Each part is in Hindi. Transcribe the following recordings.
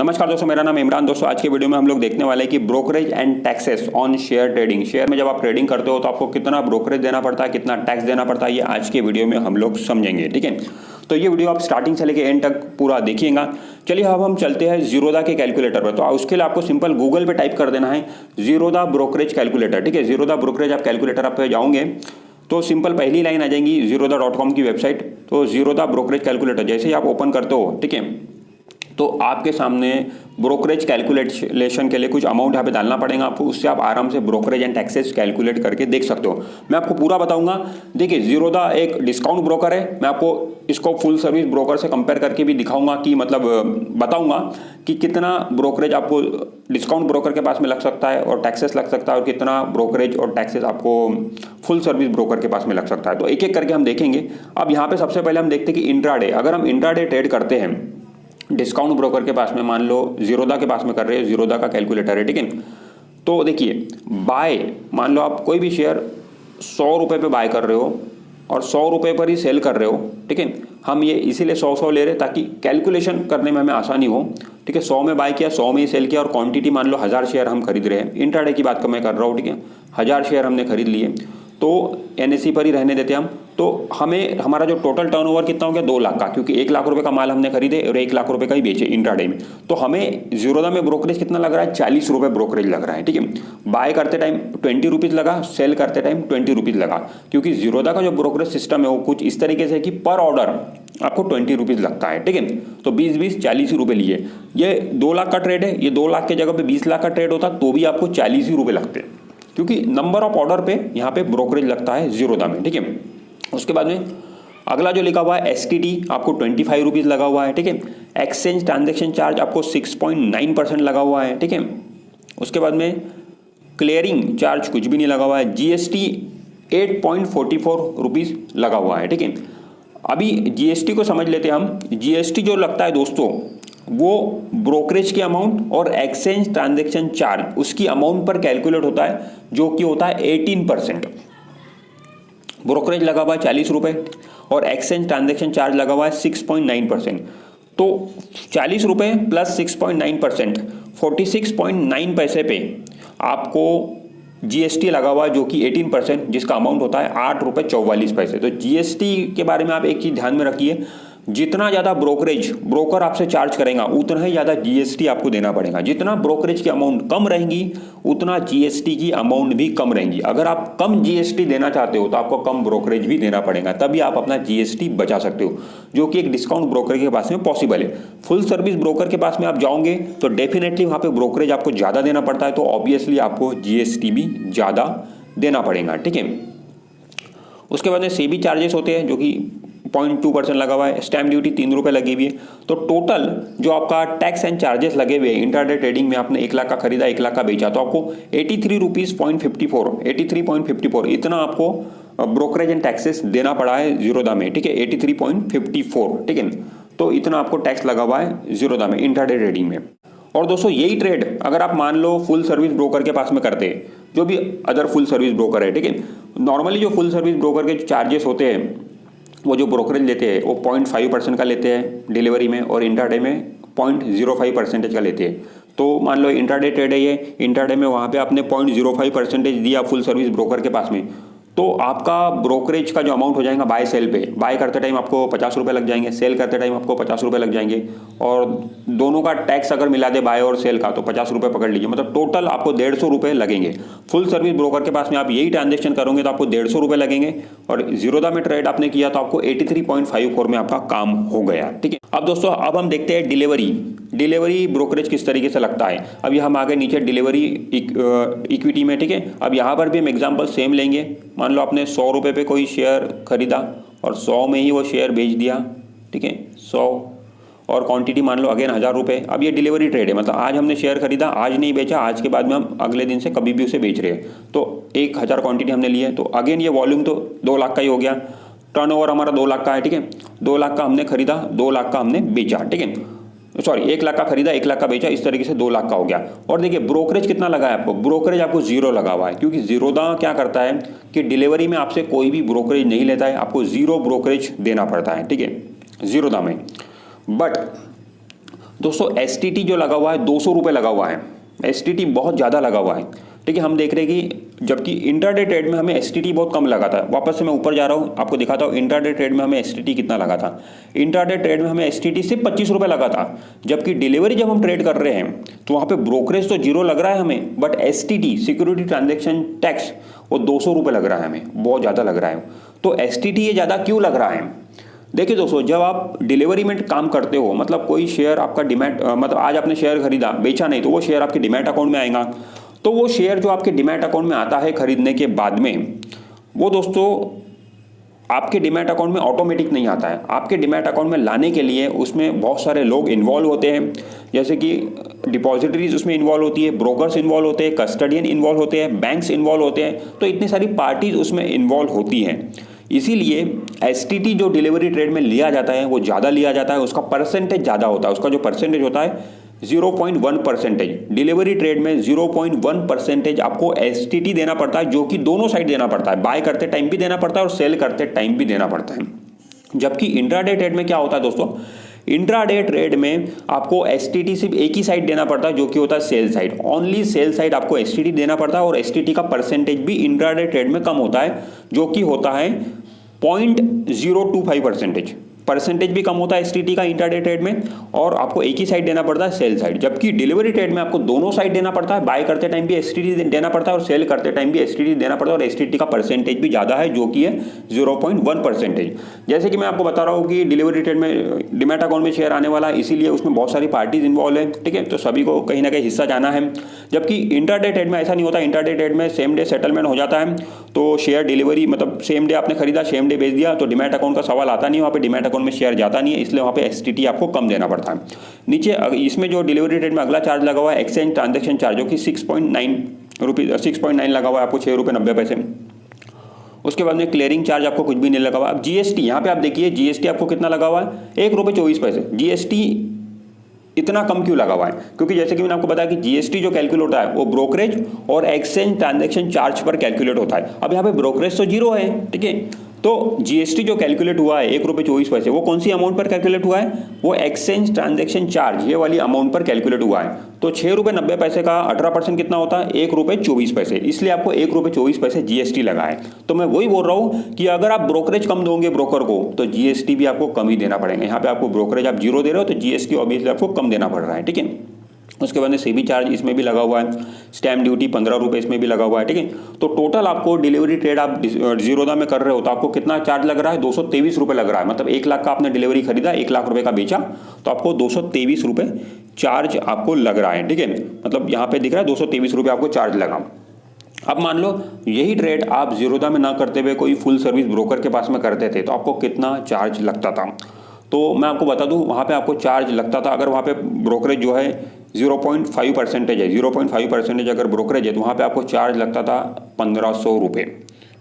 नमस्कार दोस्तों, मेरा नाम इमरान। दोस्तों आज के वीडियो में हम लोग देखने वाले हैं कि brokerage and taxes on share trading. Share में जब आप ट्रेडिंग करते हो तो आपको कितना ब्रोकरेज देना पड़ता है, कितना टैक्स देना पड़ता है, ये आज के वीडियो में हम लोग समझेंगे। ठीक है, तो ये वीडियो आप स्टार्टिंग से लेकर एंड तक पूरा देखिएगा। चलिए अब हम चलते हैं जीरोधा के कैलकुलेटर पर। तो उसके लिए आपको सिंपल गूगल पे टाइप कर देना है जीरोधा ब्रोकरेज कैलकुलेटर। ठीक है, जीरोधा ब्रोकरेज आप कैलकुलेटर आप पे जाओगे तो सिंपल पहली लाइन आ जाएंगी जीरोधा.com की वेबसाइट। तो जीरोधा ब्रोकरेज कैलकुलेटर जैसे ही आप ओपन करते हो, ठीक है, तो आपके सामने ब्रोकरेज कैलकुलेशन के लिए कुछ अमाउंट यहाँ पे डालना पड़ेगा आपको। उससे आप आराम से ब्रोकरेज एंड टैक्सेस कैलकुलेट करके देख सकते हो। मैं आपको पूरा बताऊंगा। देखिए, जीरोधा एक डिस्काउंट ब्रोकर है। मैं आपको इसको फुल सर्विस ब्रोकर से कंपेयर करके भी दिखाऊंगा कि मतलब बताऊंगा कि कितना ब्रोकरेज आपको डिस्काउंट ब्रोकर के पास में लग सकता है और टैक्सेस लग सकता है, और कितना ब्रोकरेज और टैक्सेस आपको फुल सर्विस ब्रोकर के पास में लग सकता है। तो एक एक करके हम देखेंगे। अब यहाँ पे सबसे पहले हम देखते हैं कि इंट्राडे, अगर हम इंट्राडे ट्रेड करते हैं डिस्काउंट ब्रोकर के पास में, मान लो जीरोधा के पास में कर रहे हैं, जीरोधा का कैलकुलेटर है, ठीक है। तो देखिए, बाय, मान लो आप कोई भी शेयर 100 रुपये पे बाय कर रहे हो और 100 रुपये पर ही सेल कर रहे हो, ठीक है। हम ये इसीलिए 100 ले रहे हैं ताकि कैलकुलेशन करने में हमें आसानी हो, ठीक है। 100 में बाय किया, 100 में ही सेल किया, और क्वांटिटी मान लो 1000 शेयर हम खरीद रहे हैं। इंट्राडे की बात मैं कर रहा हूँ, ठीक है। 1000 शेयर हमने खरीद लिए, तो एनएसई पर ही रहने देते हम। तो हमें हमारा जो टोटल टर्नओवर कितना हो गया, 2 लाख का, क्योंकि 1 लाख रुपए का माल हमने खरीदे और 1 लाख रुपए का ही बेचे इंट्राडे में। तो हमें जीरोधा में ब्रोकरेज कितना लग रहा है, 40 रुपये ब्रोकरेज लग रहा है, ठीक है। बाय करते टाइम 20 रुपीज़ लगा, सेल करते टाइम 20 रुपीज़ लगा, क्योंकि जीरोधा का जो ब्रोकरेज सिस्टम है वो कुछ इस तरीके से है कि पर ऑर्डर आपको 20 रुपीज़ लगता है, ठीक है। तो 20-20 40 रुपये लिए। ये 2 लाख का ट्रेड है, ये 2 लाख के जगह पे 20 लाख का ट्रेड होता तो भी आपको 40 ही रुपये लगते, क्योंकि नंबर ऑफ ऑर्डर पे यहाँ पे ब्रोकरेज लगता है जीरोधा में, ठीक है। उसके बाद में अगला जो लिखा हुआ है एसटीटी, आपको 25 रुपीज़ लगा हुआ है, ठीक है। एक्सचेंज ट्रांजैक्शन चार्ज आपको 6.9% लगा हुआ है, ठीक है। उसके बाद में क्लियरिंग चार्ज कुछ भी नहीं लगा हुआ है। जीएसटी 8.44 रुपीज़ लगा हुआ है, ठीक है। अभी जीएसटी को समझ लेते हैं हम। जीएसटी जो लगता है दोस्तों, वो ब्रोकरेज की अमाउंट और एक्सचेंज ट्रांजैक्शन चार्ज उसकी अमाउंट पर कैलकुलेट होता है, जो कि होता है 18%। ब्रोकरेज लगा हुआ है 40 रुपये और एक्सचेंज ट्रांजैक्शन चार्ज लगा हुआ है 6.9%। तो 40 रुपये प्लस 6.9%, 46.9 पैसे पे आपको जीएसटी लगा हुआ है, जो कि 18%, जिसका अमाउंट होता है 8 रुपये 44 पैसे। तो जीएसटी के बारे में आप एक चीज़ ध्यान में रखिए, जितना ज़्यादा ब्रोकरेज ब्रोकर आपसे चार्ज करेगा उतना ही ज़्यादा जीएसटी आपको देना पड़ेगा। जितना ब्रोकरेज की अमाउंट कम रहेगी उतना जीएसटी की अमाउंट भी कम रहेगी। अगर आप कम जीएसटी देना चाहते हो तो आपको कम ब्रोकरेज भी देना पड़ेगा, तभी आप अपना जीएसटी बचा सकते हो, जो कि एक डिस्काउंट ब्रोकर के पास में पॉसिबल है। फुल सर्विस ब्रोकर के पास में आप जाओगे तो डेफिनेटली वहाँ पर ब्रोकरेज आपको ज़्यादा देना पड़ता है, तो ऑब्वियसली आपको जीएसटी भी ज़्यादा देना पड़ेगा, ठीक है। उसके बाद में सेबी चार्जेस होते हैं, जो कि 0.2% लगा हुआ है। स्टैम्प ड्यूटी 3 रुपये लगी हुई है। तो टोटल जो आपका टैक्स एंड चार्जेस लगे हुए हैं, इंट्राडे ट्रेडिंग में आपने 1 लाख का खरीदा, 1 लाख का बेचा, तो आपको 83.54 इतना आपको ब्रोकरेज एंड टैक्सेस देना पड़ा है जीरोधा में, ठीक है। 83.54, ठीक है। तो इतना आपको टैक्स लगा हुआ है जीरोधा में इंट्राडे ट्रेडिंग में। और दोस्तों यही ट्रेड अगर आप मान लो फुल सर्विस ब्रोकर के पास में करते हैं, जो भी अदर फुल सर्विस ब्रोकर है, ठीक है। नॉर्मली जो फुल सर्विस ब्रोकर के चार्जेस होते हैं, वो जो ब्रोकरेज लेते हैं वो 0.5% का लेते हैं डिलीवरी में, और इंट्राडे में 0.05% का लेते हैं। तो मान लो इंट्राडे ट्रेड है ये, इंट्राडे में वहाँ पे आपने 0.05% दिया फुल सर्विस ब्रोकर के पास में, तो आपका ब्रोकरेज का जो अमाउंट हो जाएगा बाय सेल पे, बाय करते टाइम आपको 50 रुपये लग जाएंगे, सेल करते टाइम आपको 50 रुपये लग जाएंगे, और दोनों का टैक्स अगर मिला दे बाय और सेल का तो 50 रुपये पकड़ लीजिए, मतलब टोटल आपको 150 रुपये लगेंगे। फुल सर्विस ब्रोकर के पास में आप यही ट्रांजेक्शन करोगे तो आपको 150 रुपये लगेंगे, और जीरोधा में ट्रेड आपने किया तो आपको 83.54 में आपका काम हो गया, ठीक है। अब दोस्तों अब हम देखते हैं डिलीवरी ब्रोकरेज किस तरीके से लगता है। अब हम आगे नीचे डिलीवरी इक्विटी में, ठीक है। अब यहाँ पर भी हम एग्जांपल सेम लेंगे। मान लो आपने 100 रुपये पे कोई शेयर खरीदा और 100 में ही वो शेयर बेच दिया, ठीक है, 100, और क्वांटिटी मान लो अगेन 1000 रुपये। अब ये डिलीवरी ट्रेड है, मतलब आज हमने शेयर खरीदा, आज नहीं बेचा, आज के बाद में हम अगले दिन से कभी भी उसे बेच रहे हैं। तो 1000 क्वांटिटी हमने ली है, तो अगेन ये वॉल्यूम तो 2 लाख का ही हो गया। टर्नओवर हमारा 2 लाख का है, ठीक है। 2 लाख का हमने खरीदा, 2 लाख का हमने बेचा, ठीक है। सॉरी, 1 लाख का खरीदा, 1 लाख का बेचा, इस तरीके से 2 लाख का हो गया। और देखिए ब्रोकरेज कितना लगा है आपको, ब्रोकरेज आपको 0 लगा हुआ है, क्योंकि जीरोधा क्या करता है कि डिलीवरी में आपसे कोई भी ब्रोकरेज नहीं लेता है, आपको 0 ब्रोकरेज देना पड़ता है, ठीक है, जीरोधा में। बट दोस्तों एसटीटी जो लगा हुआ है 200 रुपये लगा हुआ है, एसटीटी बहुत ज़्यादा लगा हुआ है। ठीक है, हम देख रहे हैं कि जबकि इंट्राडे ट्रेड में हमें एसटीटी बहुत कम लगा था। वापस से मैं ऊपर जा रहा हूँ, आपको दिखाता हूँ इंट्राडे ट्रेड में हमें एसटीटी कितना लगा था। इंट्राडे ट्रेड में हमें एसटीटी सिर्फ 25 रुपये लगा था, जबकि डिलीवरी जब हम ट्रेड कर रहे हैं तो वहाँ पे ब्रोकरेज तो जीरो लग रहा है हमें, but STT security transaction tax वो 200 रुपये लग रहा है हमें, बहुत ज़्यादा लग रहा है। तो एसटीटी ये ज़्यादा क्यों लग रहा है? देखिए दोस्तों, जब आप डिलीवरी में काम करते हो, मतलब कोई शेयर आपका डिमैट मतलब आज आपने शेयर खरीदा, बेचा नहीं, तो वो शेयर आपके डिमैट अकाउंट में आएगा। तो वो शेयर जो आपके डिमैट अकाउंट में आता है खरीदने के बाद में, वो दोस्तों आपके डिमैट अकाउंट में ऑटोमेटिक नहीं आता है। आपके डिमैट अकाउंट में लाने के लिए उसमें बहुत सारे लोग इन्वॉल्व होते हैं, जैसे कि डिपॉजिटरीज उसमें इन्वॉल्व होती है, ब्रोकर्स इन्वॉल्व होते हैं, कस्टडियन इन्वॉल्व होते हैं, बैंक्स इन्वॉल्व होते हैं। तो इतनी सारी पार्टीज उसमें इन्वॉल्व होती हैं। इसीलिए एसटीटी जो डिलीवरी ट्रेड में लिया जाता है वो ज़्यादा लिया जाता है, उसका परसेंटेज ज़्यादा होता है। उसका जो परसेंटेज होता है 0.1%। डिलीवरी ट्रेड में 0.1% आपको एसटीटी देना पड़ता है, जो कि दोनों साइड देना पड़ता है, बाय करते टाइम भी देना पड़ता है और सेल करते टाइम भी देना पड़ता है। जबकि इंट्राडे ट्रेड में क्या होता है दोस्तों, इंट्राडे ट्रेड में आपको एसटीटी सिर्फ एक ही साइड देना पड़ता है, जो कि होता है sell side. Only sell side आपको एसटीटी देना पड़ता है, और एसटीटी का परसेंटेज भी इंट्राडे ट्रेड में कम होता है, जो कि होता है 0.025%। परसेंटेज भी कम होता है एसटीटी का इंट्राडे ट्रेड में, और आपको एक ही साइड देना पड़ता है सेल साइड। जबकि डिलीवरी ट्रेड में आपको दोनों साइड देना पड़ता है, बाय करते टाइम भी एसटीटी देना पड़ता है और सेल करते टाइम भी एसटीटी देना पड़ता है, और एसटीटी का परसेंटेज भी ज़्यादा है, जो कि है 0.1%। जैसे कि मैं आपको बता रहा हूँ कि डिलीवरी ट्रेड में डिमैट अकाउंट में शेयर आने वाला है, इसीलिए उसमें बहुत सारी पार्टीज इन्वॉल्व है। ठीक है, तो सभी को कहीं ना कहीं हिस्सा जाना है। जबकि इंट्राडे ट्रेड में ऐसा नहीं होता। इंट्राडे ट्रेड में सेम डे सेटलमेंट हो जाता है, तो शेयर डिलीवरी मतलब सेम डे आपने खरीदा, सेम डे बेच दिया, तो डिमैट अकाउंट का सवाल आता नहीं, वहाँ पे डिमैट अकाउंट में शेयर जाता नहीं है, इसलिए वहाँ पे एसटीटी आपको कम देना पड़ता है। नीचे इसमें जो डिलीवरी ट्रेड में अगला चार्ज लगा हुआ है एक्सचेंज ट्रांजैक्शन चार्ज, जो कि 6.9 लगा हुआ है आपको, 6 रुपये 90 पैसे। उसके बाद में क्लियरिंग चार्ज आपको कुछ भी नहीं लगा हुआ। अब जीएसटी, यहाँ पे आप देखिए जीएसटी आपको कितना लगा हुआ है, 1 रुपये 24 पैसे। जीएसटी इतना कम क्यों लगा हुआ है? क्योंकि जैसे कि मैंने आपको बताया कि जीएसटी जो कैलकुलेट होता है वो ब्रोकरेज और एक्सचेंज ट्रांजैक्शन चार्ज पर कैलकुलेट होता है। अब यहाँ पे ब्रोकरेज तो जीरो है, ठीक है, तो जीएसटी जो कैलकुलेट हुआ है 1 रुपये 24 पैसे, वो कौन सी अमाउंट पर कैलकुलेट हुआ है? वो एक्सचेंज ट्रांजैक्शन चार्ज ये वाली अमाउंट पर कैलकुलेट हुआ है। तो 6 रुपये 90 पैसे का 18% कितना होता है? 1 रुपये 24 पैसे। इसलिए आपको 1 रुपये 24 पैसे जीएसटी लगा है। तो मैं वही बोल रहा हूँ कि अगर आप ब्रोकरेज कम दोगे ब्रोकर को, तो जीएसटी भी आपको कम ही देना पड़ेगा। यहाँ पे आपको ब्रोकरेज आप जीरो दे रहे हो, तो जीएसटी ऑब्वियसली आपको कम देना पड़ रहा है। ठीक है, उसके बाद में सीबी चार्ज इसमें भी लगा हुआ है, स्टैम्प ड्यूटी 15 रुपये इसमें भी लगा हुआ है। ठीक है, तो टोटल आपको डिलीवरी ट्रेड आप जीरोदा में कर रहे हो तो आपको कितना चार्ज लग रहा है? 223 रुपये लग रहा है। मतलब 1 लाख का आपने डिलीवरी खरीदा, 1 लाख रुपये का बेचा, तो आपको 223 रुपये चार्ज आपको लग रहा है। ठीक है, मतलब यहाँ पे दिख रहा है 223 रुपये आपको चार्ज लगा। अब मान लो यही ट्रेड आप जीरोदा में ना करते हुए कोई फुल सर्विस ब्रोकर के पास में करते थे, तो आपको कितना चार्ज लगता था? तो मैं आपको बता दूं, वहाँ पे आपको चार्ज लगता था, अगर वहाँ पे ब्रोकरेज जो है 0.5% है, 0.5% अगर ब्रोकरेज है, तो वहाँ पे आपको चार्ज लगता था 1500 रुपये,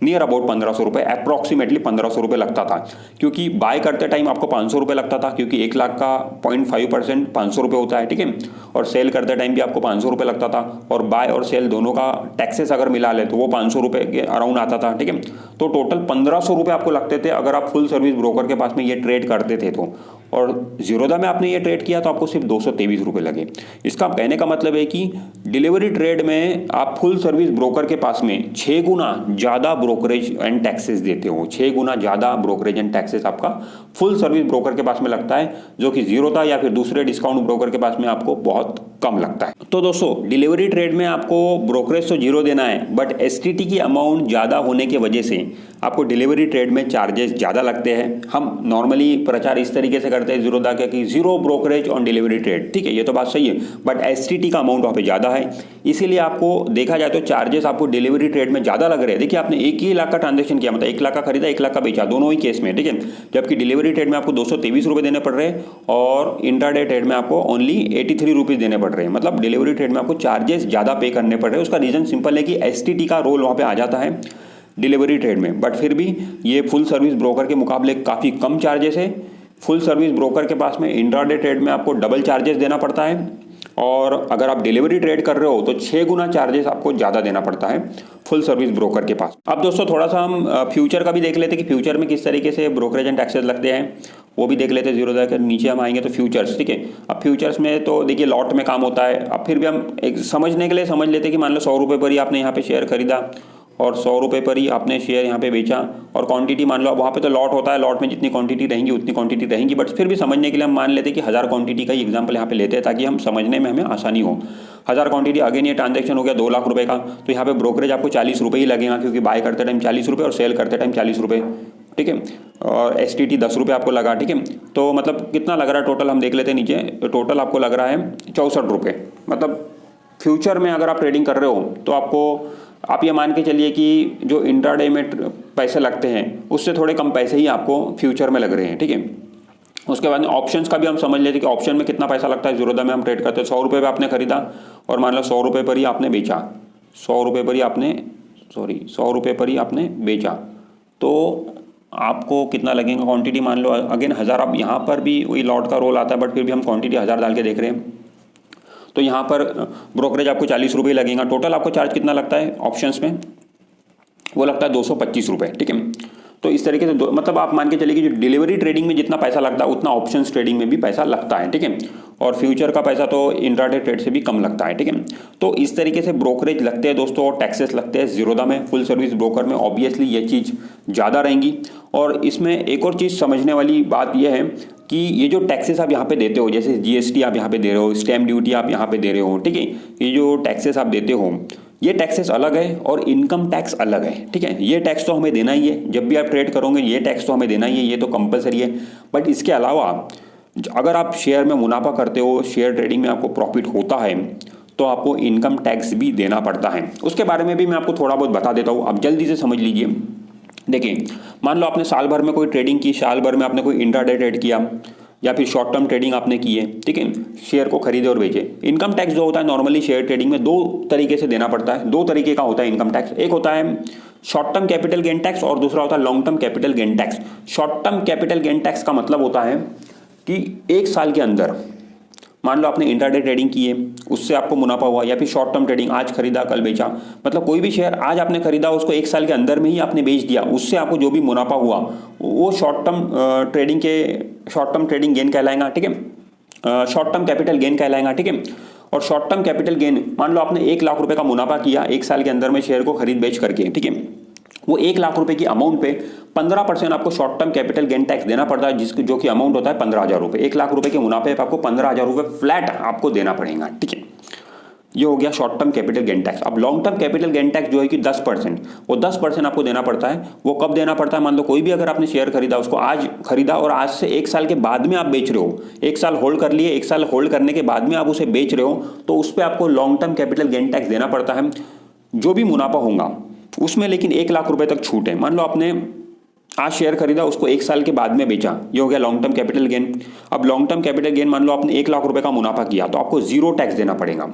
नियर अबाउट 1500 रुपये, अप्रॉक्सीमेटली 1500 रुपये लगता था। क्योंकि बाय करते टाइम आपको 500 रुपये लगता था, क्योंकि 1 लाख का 0.5% 500 रुपये होता है। ठीक है, और सेल करते टाइम भी आपको 500 रुपये लगता था, और बाय और सेल दोनों का टैक्सेस अगर मिला ले तो वो 500 रुपये के अराउंड आता था। ठीक है, तो टोटल 1500 रुपये आपको लगते थे अगर आप फुल सर्विस ब्रोकर के पास में ये ट्रेड करते थे तो। और जीरोदा में आपने ये ट्रेड किया तो आपको सिर्फ 223 रुपये लगे। इसका कहने का मतलब है कि डिलीवरी ट्रेड में आप फुल सर्विस ब्रोकर के पास में 6 गुना ज़्यादा ब्रोकरेज एंड टैक्सेस देते हो। 6 गुना ज़्यादा ब्रोकरेज एंड टैक्सेस आपका फुल सर्विस ब्रोकर के पास में लगता है, जो कि जीरोदा या फिर दूसरे डिस्काउंट ब्रोकर के पास में आपको बहुत कम लगता है। तो दोस्तों, डिलीवरी ट्रेड में आपको ब्रोकरेज तो जीरो देना है, बट एसटीटी की अमाउंट ज़्यादा होने की वजह से आपको डिलीवरी ट्रेड में चार्जेस ज़्यादा लगते हैं। हम नॉर्मली प्रचार इस तरीके से करते हैं जीरोदा का कि zero brokerage on delivery trade. ठीक है, ये तो बात सही है, बट एसटीटी का अमाउंट वहाँ पे ज़्यादा है, इसीलिए आपको देखा जाए तो चार्जेस आपको डिलीवरी ट्रेड में ज़्यादा लग रहे हैं। देखिए, आपने 1 लाख का ट्रांजेक्शन किया, मतलब 1 लाख का खरीदा, 1 लाख का बेचा, दोनों ही केस में। ठीक है, जबकि डिलीवरी ट्रेड में आपको 223 रुपये देने पड़ रहे हैं और इंट्राडे ट्रेड में आपको ओनली 83 रुपीज़ देने पड़ रहे हैं। मतलब डिलीवरी ट्रेड में आपको चार्जेस ज़्यादा पे करने पड़ रहे हैं। उसका रीज़न सिंपल है कि एसटीटी का रोल वहाँ पर आ जाता है डिलीवरी ट्रेड में, बट फिर भी ये फुल सर्विस ब्रोकर के मुकाबले काफ़ी कम चार्जेस है। फुल सर्विस ब्रोकर के पास में इंट्राडे ट्रेड में आपको डबल चार्जेस देना पड़ता है, और अगर आप डिलीवरी ट्रेड कर रहे हो तो 6 गुना चार्जेस आपको ज़्यादा देना पड़ता है फुल सर्विस ब्रोकर के पास। अब दोस्तों थोड़ा सा हम फ्यूचर का भी देख लेते हैं कि फ्यूचर में किस तरीके से ब्रोकरेज एंड टैक्सेस लगते हैं, वो भी देख लेते हैं। जीरो के नीचे हम आएंगे तो फ्यूचर्स, ठीक है। अब फ्यूचर्स में तो देखिए लॉट में काम होता है। अब फिर भी हम एक समझने के लिए समझ लेते हैं कि मान लो 100 रुपये पर ही आपने यहाँ पे शेयर खरीदा और 100 रुपये पर ही आपने शेयर यहाँ पे बेचा, और क्वांटिटी मान लो अब वहाँ पे तो लॉट होता है, लॉट में जितनी क्वांटिटी रहेंगी उतनी क्वांटिटी रहेंगी, बट फिर भी समझने के लिए हम मान लेते हैं कि 1000 क्वांटिटी का ही एग्जाम्पल यहाँ पे लेते हैं ताकि हम समझने में हमें आसानी हो। 1000 क्वांटिटी, अगेन ये ट्रांजेक्शन हो गया 2 लाख रुपये का, तो यहाँ पे ब्रोकरेज आपको 40 रुपये ही लगेगा, क्योंकि बाय करते टाइम 40 रुपये और सेल करते टाइम 40 रुपये, ठीक है। और STT 10 रुपये आपको लगा, ठीक है। तो मतलब कितना लग रहा है टोटल, हम देख लेते हैं नीचे। टोटल आपको लग रहा है 64 रुपये। मतलब फ्यूचर में अगर आप ट्रेडिंग कर रहे हो तो आपको, आप ये मान के चलिए कि जो इंट्राडे में पैसे लगते हैं उससे थोड़े कम पैसे ही आपको फ्यूचर में लग रहे हैं, ठीक है। उसके बाद ऑप्शंस का भी हम समझ लेते हैं कि ऑप्शन में कितना पैसा लगता है। ज़ीरोधा में हम ट्रेड करते हैं, 100 रुपये पर आपने खरीदा और मान लो 100 रुपये पर ही आपने बेचा, 100 रुपये पर ही आपने 100 रुपये पर ही आपने बेचा, तो आपको कितना लगेगा क्वांटिटी, मान लो अगेन 1000। अब यहाँ पर भी वही लॉट का रोल आता है, बट फिर भी हम क्वांटिटी 1000 डाल के देख रहे हैं। तो यहाँ पर ब्रोकरेज आपको 40 रुपये लगेगा। टोटल आपको चार्ज कितना लगता है ऑप्शंस में, वो लगता है 225 रुपये, ठीक है। तो इस तरीके से मतलब आप मान के चलिए कि जो डिलीवरी ट्रेडिंग में जितना पैसा लगता है उतना ऑप्शंस ट्रेडिंग में भी पैसा लगता है, ठीक है। और फ्यूचर का पैसा तो इंट्राडे ट्रेड से भी कम लगता है, ठीक है। तो इस तरीके से ब्रोकरेज लगते हैं दोस्तों, और टैक्सेस लगते हैं ज़ीरोधा में। फुल सर्विस ब्रोकर में ऑब्वियसली ये चीज़ ज़्यादा रहेंगी। और इसमें एक और चीज़ समझने वाली बात यह है कि ये जो टैक्सेस आप यहाँ पे देते हो, जैसे GST आप यहाँ पे दे रहे हो, स्टैम्प ड्यूटी आप यहाँ पे दे रहे हो, ठीक है। ये जो टैक्सेस आप देते हो, ये टैक्सेस अलग है और इनकम टैक्स अलग है, ठीक है। ये टैक्स तो हमें देना ही है, जब भी आप ट्रेड करोगे ये टैक्स तो हमें देना ही है, ये तो कंपलसरी है। बट इसके अलावा अगर आप शेयर में मुनाफा करते हो, शेयर ट्रेडिंग में आपको प्रॉफिट होता है, तो आपको इनकम टैक्स भी देना पड़ता है। उसके बारे में भी मैं आपको थोड़ा बहुत बता देता हूँ, आप जल्दी से समझ लीजिए। देखिए, मान लो आपने साल भर में कोई ट्रेडिंग की, साल भर में आपने कोई इंट्राडे ट्रेड किया या फिर शॉर्ट टर्म ट्रेडिंग आपने की है, ठीक है, शेयर को खरीदे और बेचे। इनकम टैक्स जो होता है नॉर्मली शेयर ट्रेडिंग में 2 तरीके से देना पड़ता है। 2 तरीके का होता है इनकम टैक्स। एक होता है short term capital gain tax और दूसरा होता है long term capital gain tax. Short term capital gain tax का मतलब होता है कि 1 साल के अंदर, मान लो आपने इंट्राडे ट्रेडिंग की है, उससे आपको मुनाफा हुआ, या फिर शॉर्ट टर्म ट्रेडिंग, आज खरीदा कल बेचा, मतलब कोई भी शेयर आज आपने खरीदा उसको 1 साल के अंदर में ही आपने बेच दिया, उससे आपको जो भी मुनाफा हुआ वो शॉर्ट टर्म ट्रेडिंग गेन कहलाएगा, ठीक है। शॉर्ट टर्म कैपिटल गेन कहलाएगा, ठीक है। और शॉर्ट टर्म कैपिटल गेन, मान लो आपने 1 लाख रुपए का मुनाफा किया 1 साल के अंदर में शेयर को खरीद बेच करके, ठीक है। वो 1 लाख रुपए की अमाउंट पे 15% आपको short term capital gain tax देना पड़ता है, जो कि अमाउंट होता है 15,000 रुपये। 1 लाख रुपए के मुनाफे पे आपको 15,000 रुपये फ्लैट आपको देना पड़ेगा, ठीक है। ये हो गया short term capital gain tax. अब long term capital gain tax जो है कि 10%, वो 10% आपको देना पड़ता है। वो कब देना पड़ता है, मान लो कोई भी अगर आपने शेयर खरीदा, उसको आज खरीदा और आज से 1 साल के बाद में आप बेच रहे हो, 1 साल होल्ड कर लिए, 1 साल होल्ड करने के बाद में आप उसे बेच रहे हो, तो उस पर आपको long term capital gain tax देना पड़ता है। जो भी मुनाफा होगा उसमें लेकिन 1 लाख रुपए तक छूट है। मान लो आपने आज शेयर खरीदा, उसको 1 साल के बाद में बेचा, ये हो गया लॉन्ग टर्म कैपिटल गेन। अब लॉन्ग टर्म कैपिटल गेन, मान लो आपने 1 लाख रुपए का मुनाफा किया, तो आपको 0 टैक्स देना पड़ेगा,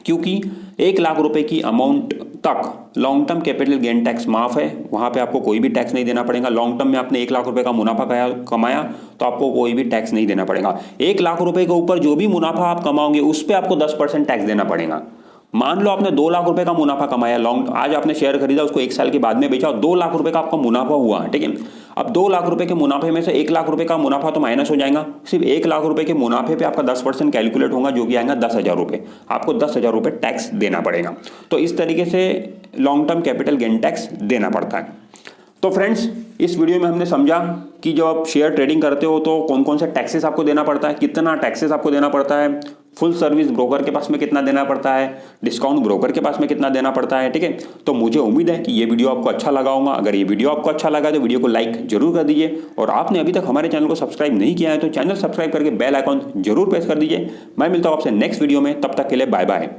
क्योंकि 1 लाख रुपए की अमाउंट तक long term capital gain tax माफ है, वहां पे आपको कोई भी टैक्स नहीं देना पड़ेगा। लॉन्ग टर्म में आपने 1 लाख रुपए का मुनाफा कमाया तो आपको कोई भी टैक्स नहीं देना पड़ेगा। 1 लाख रुपए के ऊपर जो भी मुनाफा आप कमाओगे उस पर आपको 10% टैक्स देना पड़ेगा। मान लो आपने 2 लाख रुपए का मुनाफा कमाया, आज आपने शेयर खरीदा, उसको 1 साल के बाद में बेचा और 2 लाख रुपए का आपका मुनाफा हुआ, ठीक है। अब 2 लाख रुपए के मुनाफे में से 1 लाख रुपए का मुनाफा तो माइनस हो जाएगा, सिर्फ 1 लाख रुपए के मुनाफे पे आपका 10% कैलकुलेट होगा, जो कि आएगा 10,000 रुपये। आपको 10,000 रुपये टैक्स देना पड़ेगा। तो इस तरीके से long term capital gain tax देना पड़ता है। तो फ्रेंड्स, इस वीडियो में हमने समझा कि जब आप शेयर ट्रेडिंग करते हो तो कौन कौन से टैक्सेस आपको देना पड़ता है, कितना टैक्सेस आपको देना पड़ता है, फुल सर्विस ब्रोकर के पास में कितना देना पड़ता है, डिस्काउंट ब्रोकर के पास में कितना देना पड़ता है, ठीक है। तो मुझे उम्मीद है कि ये वीडियो आपको अच्छा लगा होगा। अगर ये वीडियो आपको अच्छा लगा तो वीडियो को लाइक जरूर कर दीजिए, और आपने अभी तक हमारे चैनल को सब्सक्राइब नहीं किया है तो चैनल सब्सक्राइब करके बेल आइकॉन जरूर प्रेस कर दीजिए। मैं मिलता हूँ आपसे नेक्स्ट वीडियो में, तब तक के लिए बाय बाय।